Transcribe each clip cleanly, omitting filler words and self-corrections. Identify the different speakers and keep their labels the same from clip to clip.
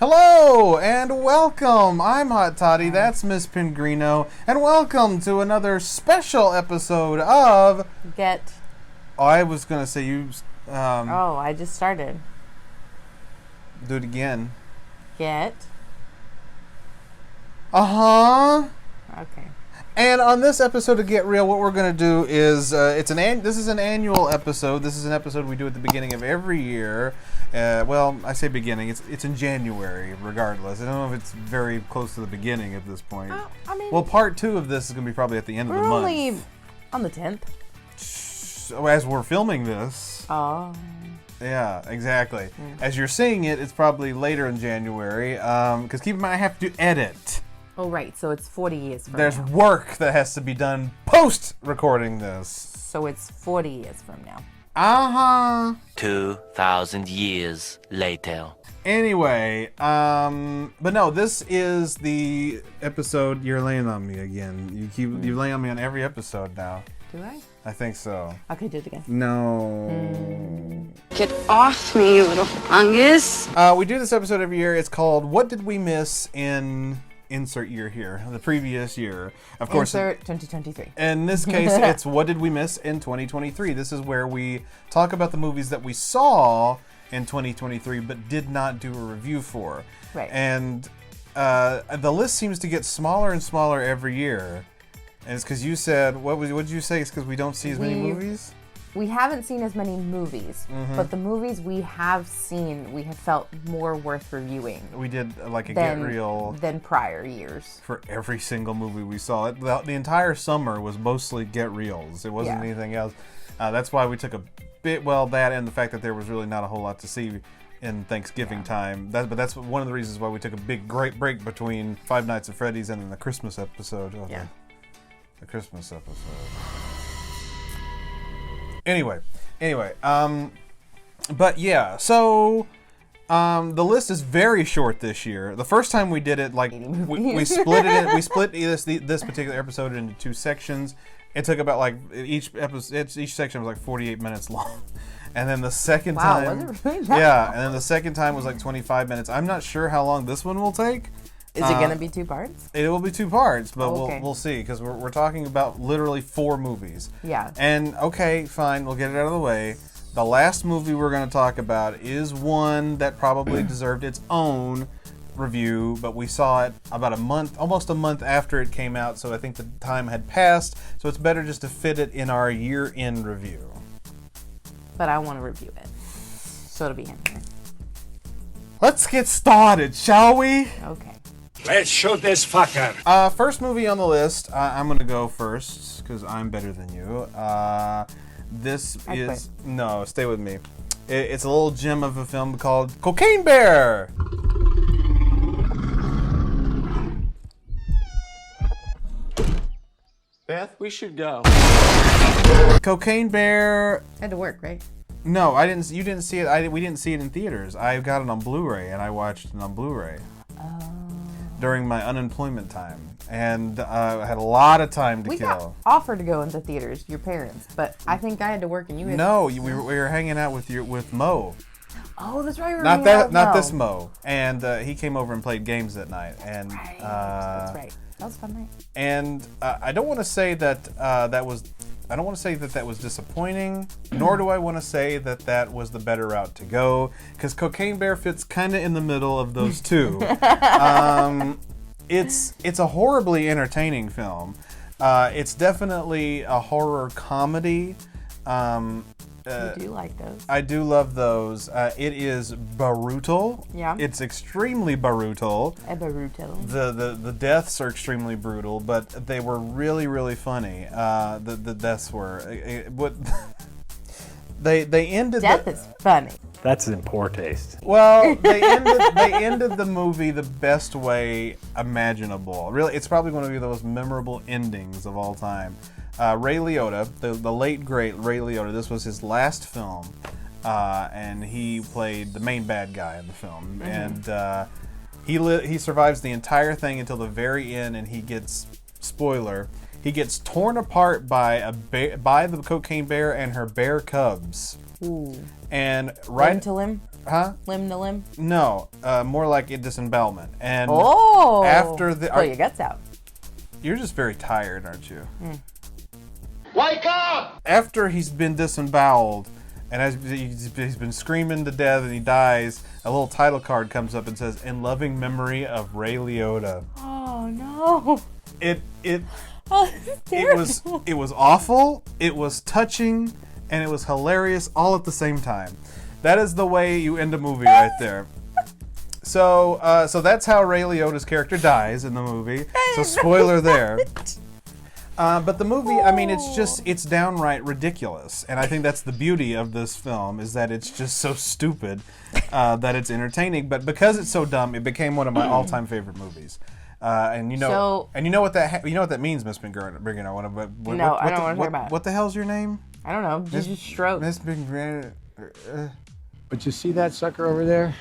Speaker 1: Hello and welcome. I'm Hot Toddy. That's Miss Pengrino, and welcome to another special episode of
Speaker 2: Get.
Speaker 1: Oh, I was gonna say you.
Speaker 2: I just started.
Speaker 1: Do it again.
Speaker 2: Get. Okay.
Speaker 1: And on this episode of Get Real, what we're gonna do is this is an annual episode. This is an episode we do at the beginning of every year. Well, I say beginning. It's in January, regardless. I don't know if it's very close to the beginning at this point. Well, part 2 of this is going to be probably at the end of the month. We're
Speaker 2: only on the 10th.
Speaker 1: So as we're filming this.
Speaker 2: Oh.
Speaker 1: Yeah, exactly. As you're seeing it, it's probably later in January. Because keep in mind, I have to edit.
Speaker 2: Oh, right. So it's 40 years from
Speaker 1: There's
Speaker 2: now.
Speaker 1: work that has to be done post-recording this.
Speaker 2: So it's 40 years from now.
Speaker 3: 2,000 years later.
Speaker 1: Anyway, but no, this is the episode. You're laying on me again. You lay on me on every episode now.
Speaker 2: Do I?
Speaker 1: I think so.
Speaker 2: Okay, do it again.
Speaker 1: No.
Speaker 4: Get off me, you little fungus.
Speaker 1: We do this episode every year. It's called What Did We Miss in Insert Year here, the previous year. Of course.
Speaker 2: Insert 2023.
Speaker 1: In this case, it's What Did We Miss in 2023. This is where we talk about the movies that we saw in 2023 but did not do a review for.
Speaker 2: Right.
Speaker 1: And the list seems to get smaller and smaller every year. And it's because you said, what did you say? It's because we don't see as many movies?
Speaker 2: We haven't seen as many movies, but the movies we have seen, we have felt more worth reviewing.
Speaker 1: We did like a Get Real
Speaker 2: than prior years.
Speaker 1: For every single movie we saw. The entire summer was mostly Get Reals. It wasn't anything else. That's why we took a bit, that and the fact that there was really not a whole lot to see in Thanksgiving time. But that's one of the reasons why we took a great break between Five Nights at Freddy's and then the Christmas episode. The Christmas episode. Anyway, but yeah, so the list is very short this year. The first time we did it, like we split it. We split this particular episode into 2 sections. It took about each section was like 48 minutes long, and then the second time,
Speaker 2: was it really that long?
Speaker 1: and then the second time was like 25 minutes. I'm not sure how long this one will take.
Speaker 2: Is it going to be 2 parts?
Speaker 1: It will be 2 parts, but
Speaker 2: okay.
Speaker 1: we'll see, because we're talking about literally 4 movies.
Speaker 2: Yeah.
Speaker 1: And okay, fine, we'll get it out of the way. The last movie we're going to talk about is one that probably deserved its own review, but we saw it about almost a month after it came out, so I think the time had passed, so it's better just to fit it in our year-end review.
Speaker 2: But I want to review it, so it'll be in here.
Speaker 1: Let's get started, shall we?
Speaker 2: Okay.
Speaker 5: Let's shoot this fucker.
Speaker 1: First movie on the list, I'm going to go first, because I'm better than you. No, stay with me. It's a little gem of a film called Cocaine Bear.
Speaker 5: Beth, we should go.
Speaker 1: Cocaine Bear.
Speaker 2: Had to work, right?
Speaker 1: No, I didn't. You didn't see it. We didn't see it in theaters. I got it on Blu-ray, and I watched it on Blu-ray during my unemployment time, and I had a lot of time to
Speaker 2: We
Speaker 1: kill.
Speaker 2: got offered to go into theaters, your parents, but I think I had to work and you had
Speaker 1: we were hanging out with Mo.
Speaker 2: Oh, that's right.
Speaker 1: Not this Mo. And he came over and played games that night. And
Speaker 2: that's right. That was a fun night.
Speaker 1: And I don't want to say that that was disappointing, nor do I want to say that was the better route to go, because Cocaine Bear fits kind of in the middle of those two. It's a horribly entertaining film. It's definitely a horror comedy.
Speaker 2: You do like those.
Speaker 1: I do love those. It is brutal.
Speaker 2: Yeah.
Speaker 1: It's extremely brutal.
Speaker 2: Brutal.
Speaker 1: The deaths are extremely brutal, but they were really, really funny. The deaths were. They ended.
Speaker 2: Death is funny.
Speaker 5: That's in poor taste.
Speaker 1: Well, they ended the movie the best way imaginable. Really, it's probably going to be the most memorable endings of all time. Ray Liotta, the late great Ray Liotta, this was his last film, and he played the main bad guy in the film, and he survives the entire thing until the very end, and he gets, spoiler, He gets torn apart by the cocaine bear and her bear cubs.
Speaker 2: Ooh.
Speaker 1: And
Speaker 2: Limb to limb?
Speaker 1: Huh?
Speaker 2: Limb to limb?
Speaker 1: No, more like a disembowelment. And
Speaker 2: after the... Pull your guts out.
Speaker 1: You're just very tired, aren't you?
Speaker 5: Wake up!
Speaker 1: After he's been disemboweled, and as he's been screaming to death and he dies, a little title card comes up and says, "In loving memory of Ray Liotta."
Speaker 2: Oh, no.
Speaker 1: It
Speaker 2: Terrible.
Speaker 1: it was awful, it was touching, and it was hilarious all at the same time. That is the way you end a movie right there. So that's how Ray Liotta's character dies in the movie. So spoiler there. But the movie, I mean, it's downright ridiculous. And I think that's the beauty of this film, is that it's just so stupid that it's entertaining. But because it's so dumb, it became one of my all-time favorite movies. And you know what that means, Miss Pengrino.
Speaker 2: No, I don't want to talk about it.
Speaker 1: What the hell's your name?
Speaker 2: I don't know. Just stroke.
Speaker 1: Miss Pengrino.
Speaker 5: But you see that sucker over there?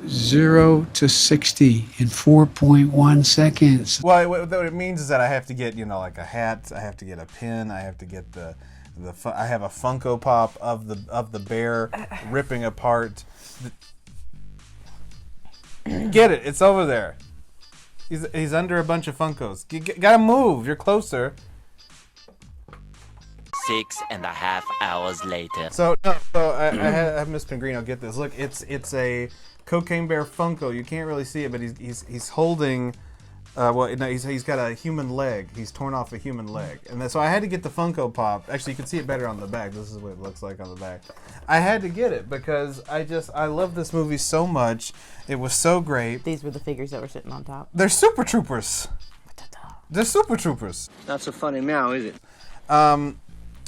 Speaker 5: 0 to 60 in 4.1 seconds.
Speaker 1: Well, what it means is that I have to get, like a hat. I have to get a pin. I have to get I have a Funko Pop of the bear ripping apart. Get it? It's over there. He's under a bunch of Funkos. Gotta move. You're closer.
Speaker 3: 6.5 hours later.
Speaker 1: So I have Miss Pengrino get this. Look, it's a cocaine bear Funko. You can't really see it, but he's holding. He's got a human leg. He's torn off a human leg, and so I had to get the Funko Pop. Actually, you can see it better on the back. This is what it looks like on the back. I had to get it because I love this movie so much. It was so great.
Speaker 2: These were the figures that were sitting on top.
Speaker 1: They're Super Troopers. They're Super Troopers.
Speaker 5: Not so funny now, is it?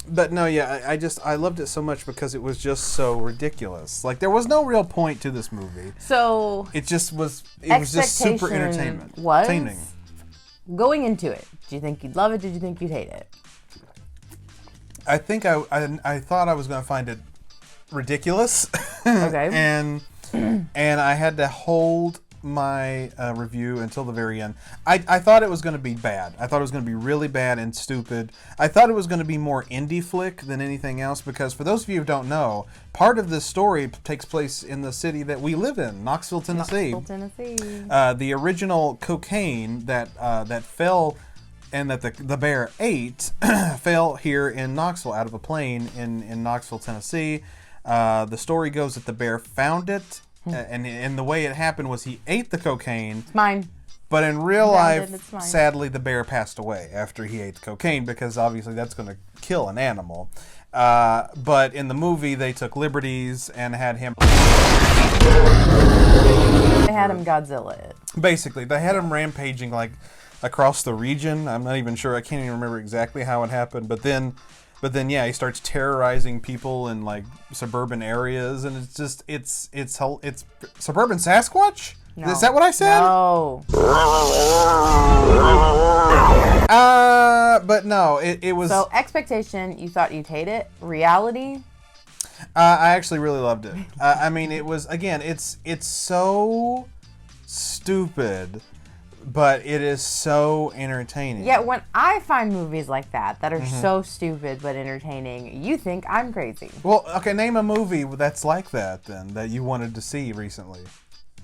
Speaker 1: But no, yeah, I loved it so much because it was just so ridiculous. Like, there was no real point to this movie.
Speaker 2: So
Speaker 1: it was just super entertainment. Entertaining.
Speaker 2: Going into it, do you think you'd love it? Did you think you'd hate it?
Speaker 1: I think I thought I was going to find it ridiculous.
Speaker 2: Okay.
Speaker 1: and I had to hold my review until the very end. I thought it was going to be bad. I thought it was going to be really bad and stupid. I thought it was going to be more indie flick than anything else because, for those of you who don't know, part of this story takes place in the city that we live in, Knoxville, Tennessee. The original cocaine that fell and that the bear ate fell here in Knoxville out of a plane in Knoxville, Tennessee. The story goes that the bear found it. And the way it happened was he ate the cocaine.
Speaker 2: It's mine.
Speaker 1: But in real life, sadly, the bear passed away after he ate the cocaine because obviously that's going to kill an animal. But in the movie, they took liberties and had him...
Speaker 2: They had him Godzilla it.
Speaker 1: Basically, they had him rampaging like across the region. I'm not even sure. I can't even remember exactly how it happened. But then, yeah, he starts terrorizing people in like suburban areas, and it's just it's suburban Sasquatch.
Speaker 2: No.
Speaker 1: Is that what I said?
Speaker 2: No.
Speaker 1: But no, it was.
Speaker 2: So expectation, you thought you'd hate it. Reality.
Speaker 1: I actually really loved it. I mean, it was, again, it's so stupid, but it is so entertaining.
Speaker 2: Yeah, when I find movies like that are so stupid but entertaining, you think I'm crazy.
Speaker 1: Well, okay, name a movie that's like that then, that you wanted to see recently.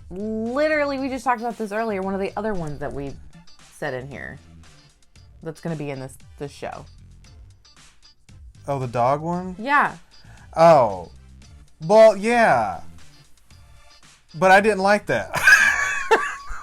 Speaker 2: Literally, we just talked about this earlier. One of the other ones that we said in here that's going to be in this show.
Speaker 1: Oh, the dog one?
Speaker 2: Yeah.
Speaker 1: Oh. Well, yeah. But I didn't like that.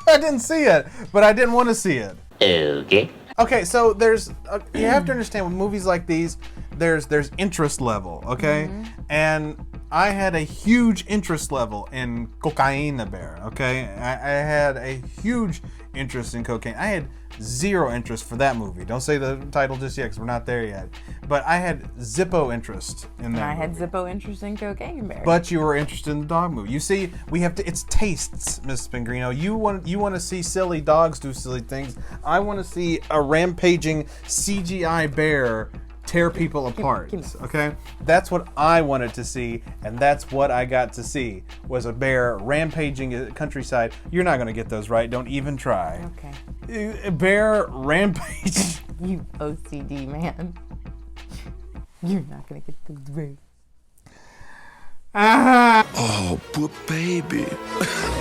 Speaker 1: I didn't see it, but I didn't want to see it.
Speaker 3: Okay.
Speaker 1: Okay, so there's you have to understand with movies like these, there's interest level, okay? And I had a huge interest level in Cocaine Bear, okay? I had a huge interest in cocaine. I had zero interest for that movie. Don't say the title just yet because we're not there yet. But I had Zippo interest in that
Speaker 2: And I had
Speaker 1: movie.
Speaker 2: Zippo interest in Cocaine Bear.
Speaker 1: But you were interested in the dog movie. You see, we have to. It's tastes, Miss Pengrino. You want to see silly dogs do silly things. I want to see a rampaging CGI bear tear people apart. Okay, that's what I wanted to see, and that's what I got to see was a bear rampaging a countryside. You're not going to get those right. Don't even try.
Speaker 2: Okay.
Speaker 1: A bear rampaging
Speaker 2: You OCD man. You're not gonna get this right.
Speaker 6: Oh, but baby.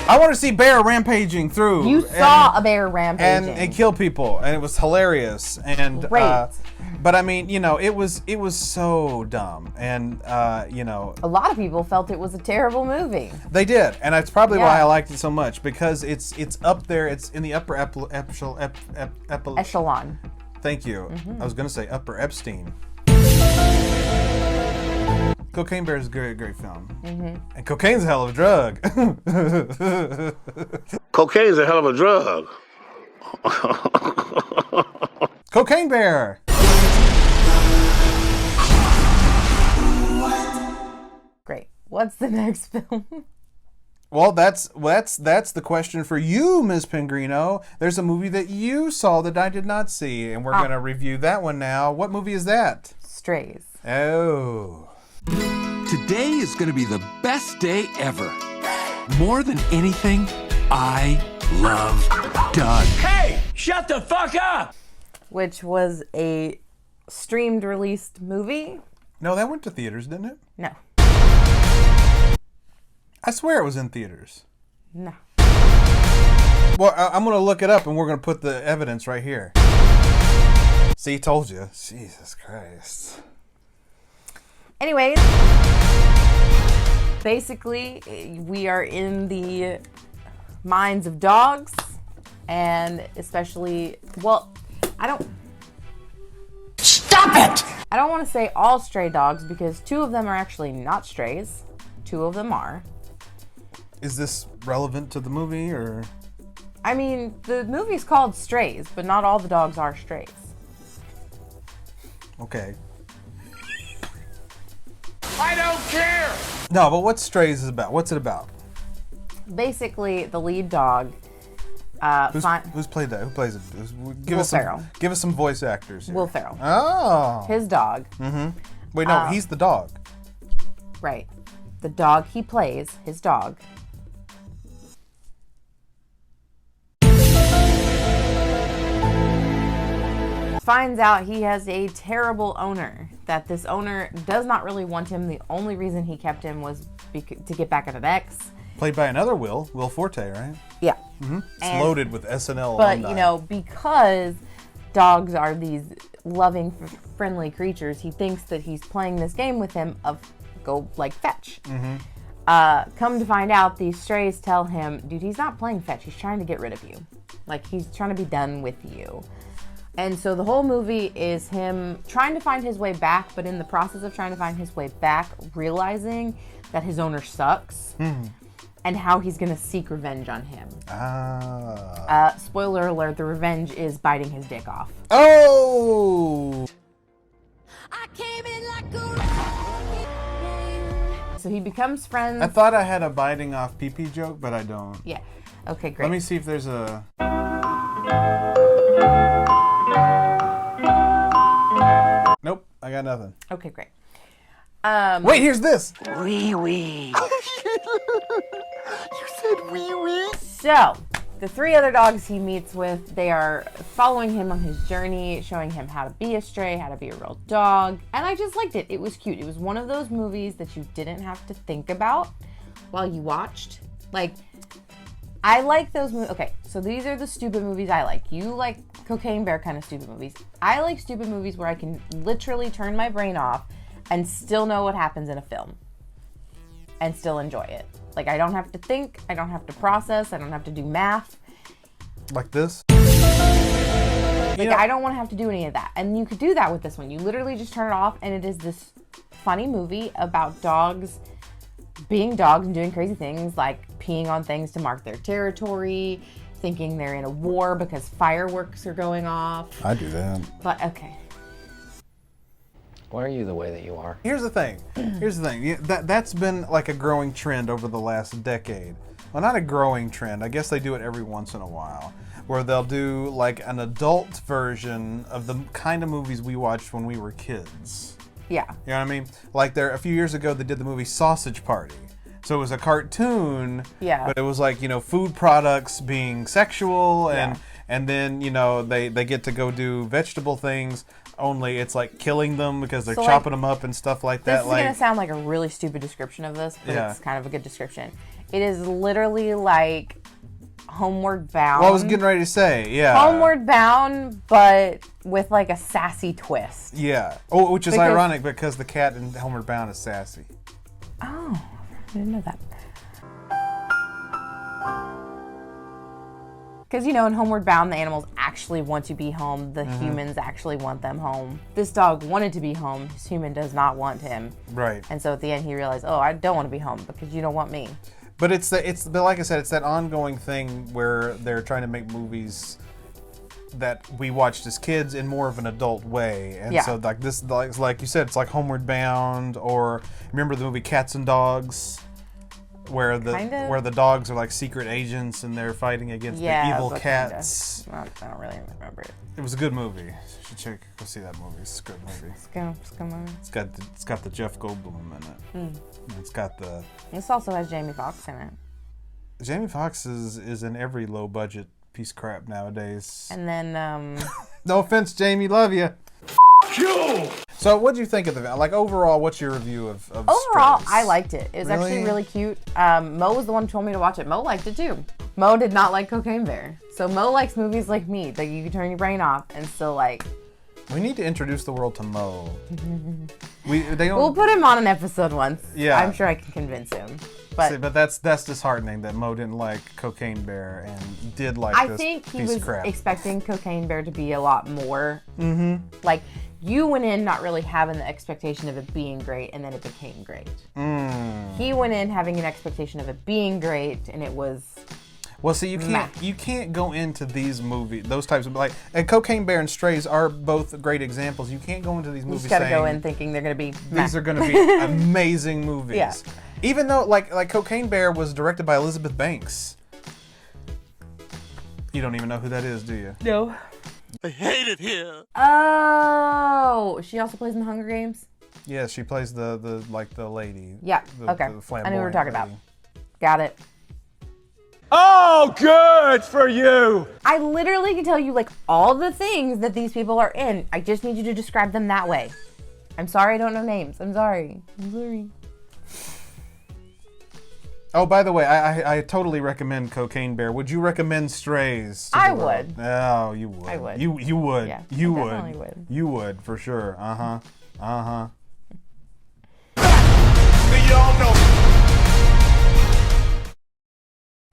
Speaker 1: I want to see bear rampaging through.
Speaker 2: You saw a bear rampaging.
Speaker 1: and kill people, and it was hilarious. And
Speaker 2: Great.
Speaker 1: but I mean, it was so dumb, and
Speaker 2: a lot of people felt it was a terrible movie.
Speaker 1: they did, and that's probably why
Speaker 2: Yeah.
Speaker 1: I liked it so much, because it's up there. It's in the upper
Speaker 2: Echelon.
Speaker 1: Thank you. I was gonna say Upper Epstein. Cocaine Bear is a great, great film. And cocaine's a hell of a drug.
Speaker 6: Cocaine's a hell of a drug.
Speaker 1: Cocaine Bear.
Speaker 2: Great. What's the next film?
Speaker 1: Well, that's the question for you, Ms. Pengrino. There's a movie that you saw that I did not see, and we're gonna review that one now. What movie is that?
Speaker 2: Strays.
Speaker 1: Oh.
Speaker 7: Today is going to be the best day ever. More than anything, I love Doug.
Speaker 8: Hey, shut the fuck up!
Speaker 2: Which was a streamed released movie.
Speaker 1: No, that went to theaters, didn't it?
Speaker 2: No.
Speaker 1: I swear it was in theaters.
Speaker 2: No.
Speaker 1: Well, I'm going to look it up, and we're going to put the evidence right here. See, told you. Jesus Christ.
Speaker 2: Anyways, basically, we are in the minds of dogs, and especially, I don't want to say all stray dogs, because 2 of them are actually not strays. 2 of them are.
Speaker 1: Is this relevant to the movie, or?
Speaker 2: I mean, the movie's called Strays, but not all the dogs are strays.
Speaker 1: Okay.
Speaker 8: I don't care!
Speaker 1: No, but what Strays is about? What's it about?
Speaker 2: Basically, the lead dog.
Speaker 1: Who's played that? Who plays it?
Speaker 2: Will Ferrell.
Speaker 1: Give us some voice actors here.
Speaker 2: Will Ferrell.
Speaker 1: Oh.
Speaker 2: His dog.
Speaker 1: Wait, no, he's the dog.
Speaker 2: Right. The dog he plays, his dog. Finds out he has a terrible owner, that this owner does not really want him. The only reason he kept him was to get back at an ex.
Speaker 1: Played by another Will Forte, right?
Speaker 2: Yeah.
Speaker 1: It's loaded with SNL
Speaker 2: But,
Speaker 1: alumni.
Speaker 2: because dogs are these loving, friendly creatures, he thinks that he's playing this game with him of go, fetch. Come to find out, these strays tell him, dude, he's not playing fetch. He's trying to get rid of you. He's trying to be done with you. And so the whole movie is him trying to find his way back, but in the process of trying to find his way back, realizing that his owner sucks and how he's going to seek revenge on him. Spoiler alert, the revenge is biting his dick off.
Speaker 1: Oh!
Speaker 9: I came in like a
Speaker 2: So he becomes friends.
Speaker 1: I thought I had a biting off pee-pee joke, but I don't.
Speaker 2: Yeah. Okay, great.
Speaker 1: Let me see if there's a... Nope, I got nothing.
Speaker 2: Okay, great.
Speaker 1: Wait, here's this.
Speaker 3: Wee wee.
Speaker 2: So, the 3 other dogs he meets with, they are following him on his journey, showing him how to be a stray, how to be a real dog. And I just liked it. It was cute. It was one of those movies that you didn't have to think about while you watched. I like those movies. Okay, so these are the stupid movies I like. You like Cocaine Bear kind of stupid movies. I like stupid movies where I can literally turn my brain off and still know what happens in a film and still enjoy it. I don't have to think, I don't have to process, I don't have to do math.
Speaker 1: Like this?
Speaker 2: I don't want to have to do any of that. And you could do that with this one. You literally just turn it off, and it is this funny movie about dogs being dogs and doing crazy things, like peeing on things to mark their territory, thinking they're in a war because fireworks are going off.
Speaker 1: I do that.
Speaker 2: But, okay.
Speaker 10: Why are you the way that you are?
Speaker 1: Here's the thing. That's been like a growing trend over the last decade. Well, not a growing trend. I guess they do it every once in a while, where they'll do like an adult version of the kind of movies we watched when we were kids.
Speaker 2: Yeah.
Speaker 1: You know what I mean? Like a few years ago, they did the movie Sausage Party. So it was a cartoon,
Speaker 2: Yeah.
Speaker 1: but it was like, food products being sexual and and then they get to go do vegetable things. Only it's like killing them because they're chopping them up and stuff like that.
Speaker 2: This is gonna sound like a really stupid description of this, but it's kind of a good description. It is literally like Homeward Bound.
Speaker 1: Well, I was getting ready to say, yeah.
Speaker 2: Homeward Bound, but with like a sassy twist.
Speaker 1: Yeah. Oh, which is ironic because the cat in Homeward Bound is sassy.
Speaker 2: Oh, I didn't know that. Because, in Homeward Bound, the animals actually want to be home. The humans actually want them home. This dog wanted to be home. His human does not want him.
Speaker 1: Right.
Speaker 2: And so at the end, he realized, oh, I don't want to be home because you don't want me.
Speaker 1: But but like I said, it's that ongoing thing where they're trying to make movies that we watched as kids in more of an adult way. And so like this, like you said, it's like Homeward Bound, or remember the movie Cats and Dogs? Where the dogs are like secret agents and they're fighting against the evil cats.
Speaker 2: I don't really remember it.
Speaker 1: It was a good movie. You should go see that movie. It's a good movie.
Speaker 2: It's a good movie.
Speaker 1: It's got the Jeff Goldblum in it. It's got the.
Speaker 2: This also has Jamie Foxx in it.
Speaker 1: Jamie Foxx is in every low budget piece of crap nowadays.
Speaker 2: And then
Speaker 1: no offense, Jamie, love you. You. So, what did you think of the film? Like overall, what's your review of
Speaker 2: Overall,
Speaker 1: Strays?
Speaker 2: I liked it. It was actually really cute. Mo was the one who told me to watch it. Mo liked it too. Mo did not like Cocaine Bear. So Mo likes movies like me that you can turn your brain off and still like.
Speaker 1: We need to introduce the world to Mo.
Speaker 2: We'll put him on an episode once.
Speaker 1: Yeah.
Speaker 2: I'm sure I can convince him.
Speaker 1: But that's disheartening that Mo didn't like Cocaine Bear and did like this piece of crap. I think he was
Speaker 2: expecting Cocaine Bear to be a lot more. Like, you went in not really having the expectation of it being great, and then it became great. He went in having an expectation of it being great, and it was.
Speaker 1: Well, see, you can't go into these movies, those types of and Cocaine Bear and Strays are both great examples. You can't go into these movies.
Speaker 2: You just gotta go in thinking they're gonna be.
Speaker 1: These are gonna be amazing movies.
Speaker 2: Yeah.
Speaker 1: Even though like Cocaine Bear was directed by Elizabeth Banks. You don't even know who that is, do you?
Speaker 2: No.
Speaker 6: I hate it here.
Speaker 2: Oh, she also plays in the Hunger Games.
Speaker 1: Yeah, she plays the lady.
Speaker 2: Yeah.
Speaker 1: The
Speaker 2: Okay. I knew what we were talking about. Got it.
Speaker 8: Oh, good for you.
Speaker 2: I literally can tell you like all the things that these people are in. I just need you to describe them that way. I'm sorry I don't know names. I'm sorry.
Speaker 1: Oh, by the way, I totally recommend Cocaine Bear. Would you recommend Strays?
Speaker 2: I would.
Speaker 1: Oh, you would.
Speaker 2: I would.
Speaker 1: You would.
Speaker 2: Yeah,
Speaker 1: you
Speaker 2: I
Speaker 1: would.
Speaker 2: definitely would.
Speaker 1: You would for sure. You
Speaker 6: all know.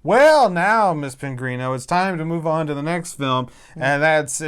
Speaker 1: Well, now, Miss Pengrino, it's time to move on to the next film, and that's.